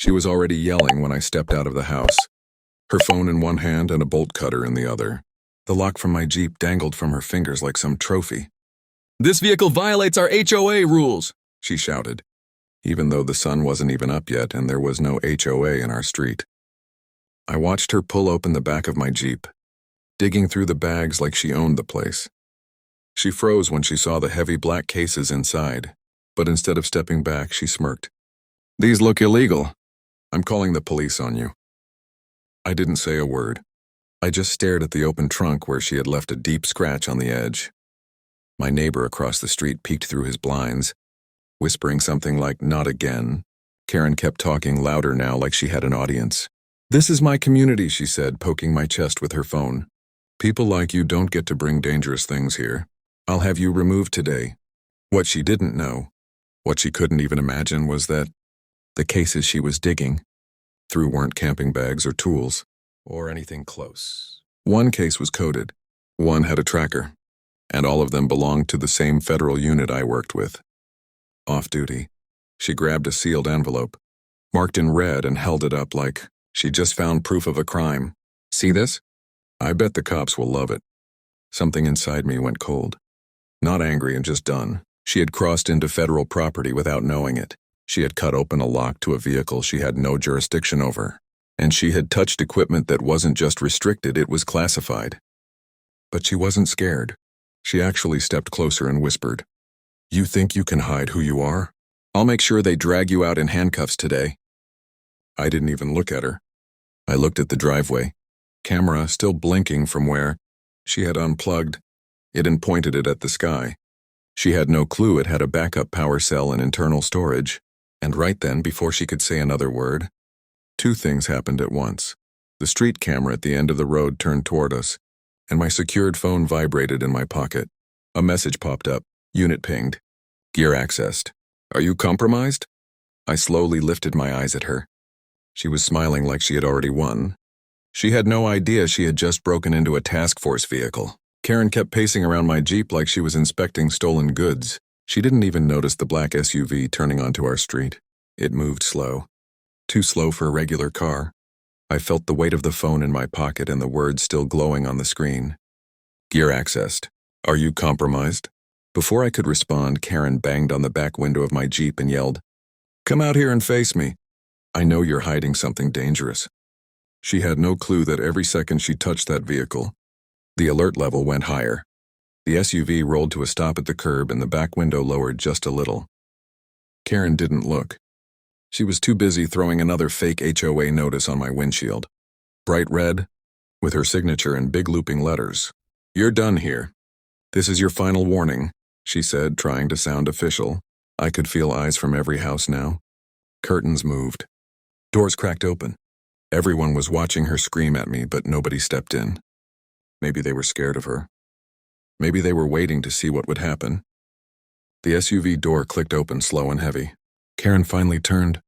She was already yelling when I stepped out of the house, her phone in one hand and a bolt cutter in the other. The lock from my Jeep dangled from her fingers like some trophy. "This vehicle violates our HOA rules," she shouted, even though the sun wasn't even up yet and there was no HOA in our street. I watched her pull open the back of my Jeep, digging through the bags like she owned the place. She froze when she saw the heavy black cases inside, but instead of stepping back, she smirked. "These look illegal. I'm calling the police on you." I didn't say a word. I just stared at the open trunk where she had left a deep scratch on the edge. My neighbor across the street peeked through his blinds, whispering something like, "Not again." Karen kept talking louder now like she had an audience. "This is my community," she said, poking my chest with her phone. "People like you don't get to bring dangerous things here. I'll have you removed today." What she didn't know, what she couldn't even imagine, was that the cases she was digging through weren't camping bags or tools or anything close. One case was coded, one had a tracker, and all of them belonged to the same federal unit I worked with. Off-duty. She grabbed a sealed envelope, marked in red, and held it up like she just found proof of a crime. "See this? I bet the cops will love it." Something inside me went cold. Not angry and just done. She had crossed into federal property without knowing it. She had cut open a lock to a vehicle she had no jurisdiction over. And she had touched equipment that wasn't just restricted, it was classified. But she wasn't scared. She actually stepped closer and whispered, "You think you can hide who you are? I'll make sure they drag you out in handcuffs today." I didn't even look at her. I looked at the driveway, camera still blinking from where she had unplugged it and pointed it at the sky. She had no clue it had a backup power cell and internal storage. And right then, before she could say another word, two things happened at once. The street camera at the end of the road turned toward us, and my secured phone vibrated in my pocket. A message popped up. Unit pinged. Gear accessed. "Are you compromised?" I slowly lifted my eyes at her. She was smiling like she had already won. She had no idea she had just broken into a task force vehicle. Karen kept pacing around my Jeep like she was inspecting stolen goods. She didn't even notice the black SUV turning onto our street. It moved slow. Too slow for a regular car. I felt the weight of the phone in my pocket and the words still glowing on the screen. "Gear accessed. Are you compromised?" Before I could respond, Karen banged on the back window of my Jeep and yelled, "Come out here and face me. I know you're hiding something dangerous." She had no clue that every second she touched that vehicle, the alert level went higher. The SUV rolled to a stop at the curb and the back window lowered just a little. Karen didn't look. She was too busy throwing another fake HOA notice on my windshield. Bright red, with her signature in big looping letters. "You're done here. This is your final warning," she said, trying to sound official. I could feel eyes from every house now. Curtains moved. Doors cracked open. Everyone was watching her scream at me, but nobody stepped in. Maybe they were scared of her. Maybe they were waiting to see what would happen. The SUV door clicked open slow and heavy. Karen finally turned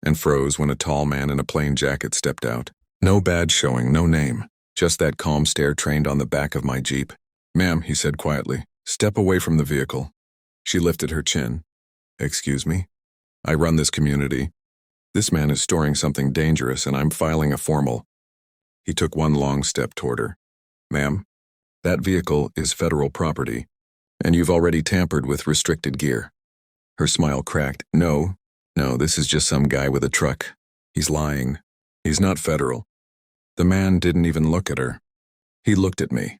and froze when a tall man in a plain jacket stepped out. No badge showing, no name, just that calm stare trained on the back of my Jeep. "Ma'am," he said quietly, "step away from the vehicle." She lifted her chin. "Excuse me? I run this community. This man is storing something dangerous and I'm filing a formal." He took one long step toward her. "Ma'am, that vehicle is federal property, and you've already tampered with restricted gear." Her smile cracked. No, this is just some guy with a truck. He's lying. He's not federal." The man didn't even look at her. He looked at me.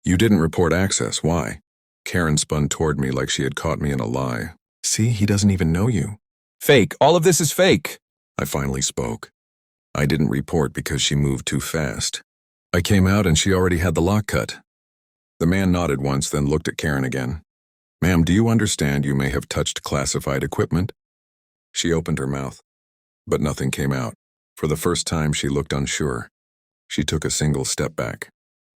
"You didn't report access. Why?" Karen spun toward me like she had caught me in a lie. "See, he doesn't even know you." "Fake. All of this is fake." I finally spoke. I didn't report because she moved too fast. I came out and she already had the lock cut. The man nodded once, then looked at Karen again. "Ma'am, do you understand you may have touched classified equipment?" She opened her mouth, but nothing came out. For the first time, she looked unsure. She took a single step back,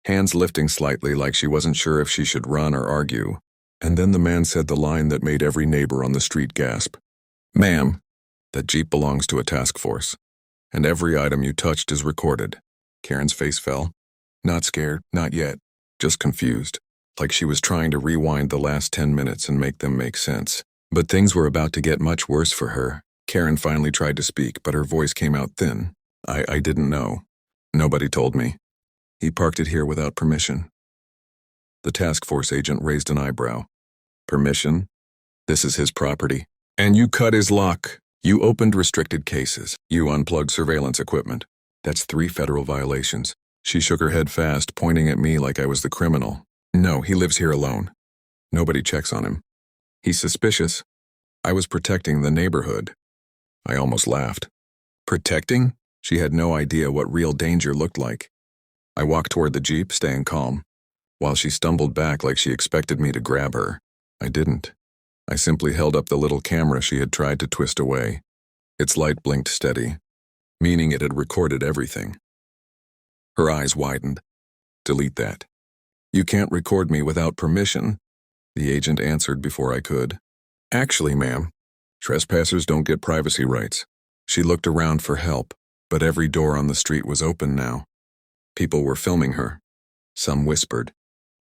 hands lifting slightly like she wasn't sure if she should run or argue. And then the man said the line that made every neighbor on the street gasp. "Ma'am, that Jeep belongs to a task force, and every item you touched is recorded." Karen's face fell. Not scared, not yet, just confused, like she was trying to rewind the last 10 minutes and make them make sense. But things were about to get much worse for her. Karen finally tried to speak, but her voice came out thin. I didn't know. Nobody told me. He parked it here without permission. The task force agent raised an eyebrow. Permission? This is his property. And you cut his lock. You opened restricted cases. You unplugged surveillance equipment. That's 3 federal violations. She shook her head fast, pointing at me like I was the criminal. No, he lives here alone. Nobody checks on him. He's suspicious. I was protecting the neighborhood. I almost laughed. Protecting? She had no idea what real danger looked like. I walked toward the Jeep, staying calm, while she stumbled back like she expected me to grab her. I didn't. I simply held up the little camera she had tried to twist away. Its light blinked steady, meaning it had recorded everything. Her eyes widened. Delete that. You can't record me without permission, the agent answered before I could. Actually, ma'am, trespassers don't get privacy rights. She looked around for help, but every door on the street was open now. People were filming her. Some whispered.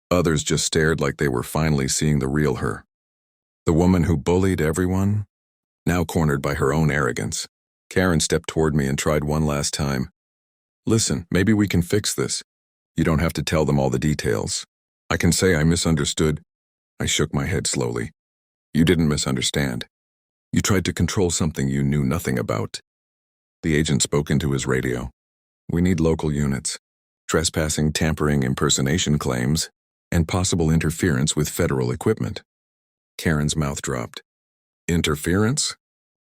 Others just stared like they were finally seeing the real her. The woman who bullied everyone, now cornered by her own arrogance. Karen stepped toward me and tried one last time. Listen, maybe we can fix this. You don't have to tell them all the details. I can say I misunderstood. I shook my head slowly. You didn't misunderstand. You tried to control something you knew nothing about. The agent spoke into his radio. We need local units. Trespassing, tampering, impersonation claims, and possible interference with federal equipment. Karen's mouth dropped. Interference?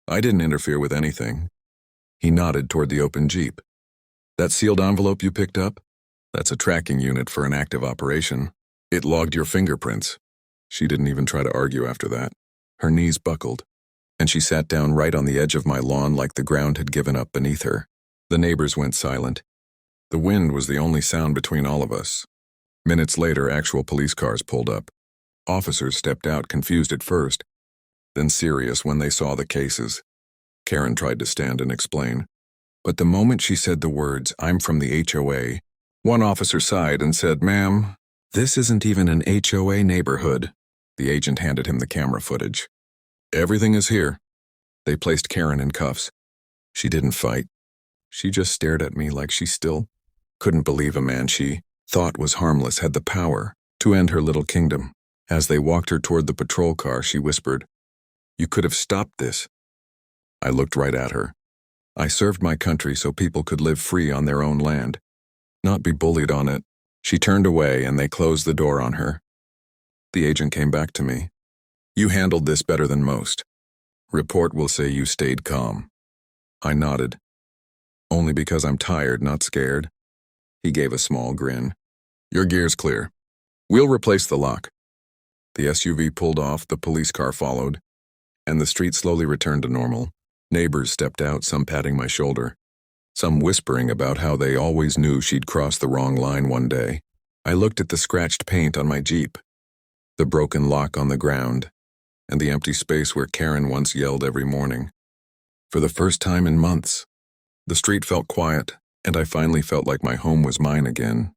I didn't interfere with anything. He nodded toward the open Jeep. That sealed envelope you picked up? That's a tracking unit for an active operation. It logged your fingerprints. She didn't even try to argue after that. Her knees buckled, and she sat down right on the edge of my lawn like the ground had given up beneath her. The neighbors went silent. The wind was the only sound between all of us. Minutes later, actual police cars pulled up. Officers stepped out, confused at first, then serious when they saw the cases. Karen tried to stand and explain. But the moment she said the words, "I'm from the HOA," one officer sighed and said, "Ma'am, this isn't even an HOA neighborhood." The agent handed him the camera footage. Everything is here. They placed Karen in cuffs. She didn't fight. She just stared at me like she still couldn't believe a man she thought was harmless had the power to end her little kingdom. As they walked her toward the patrol car, she whispered, "You could have stopped this." I looked right at her. I served my country so people could live free on their own land, not be bullied on it. She turned away and they closed the door on her. The agent came back to me. You handled this better than most. Report will say you stayed calm. I nodded. Only because I'm tired, not scared. He gave a small grin. Your gear's clear. We'll replace the lock. The SUV pulled off, the police car followed, and the street slowly returned to normal. Neighbors stepped out, some patting my shoulder, some whispering about how they always knew she'd cross the wrong line one day. I looked at the scratched paint on my Jeep, the broken lock on the ground, and the empty space where Karen once yelled every morning. For the first time in months, the street felt quiet, and I finally felt like my home was mine again.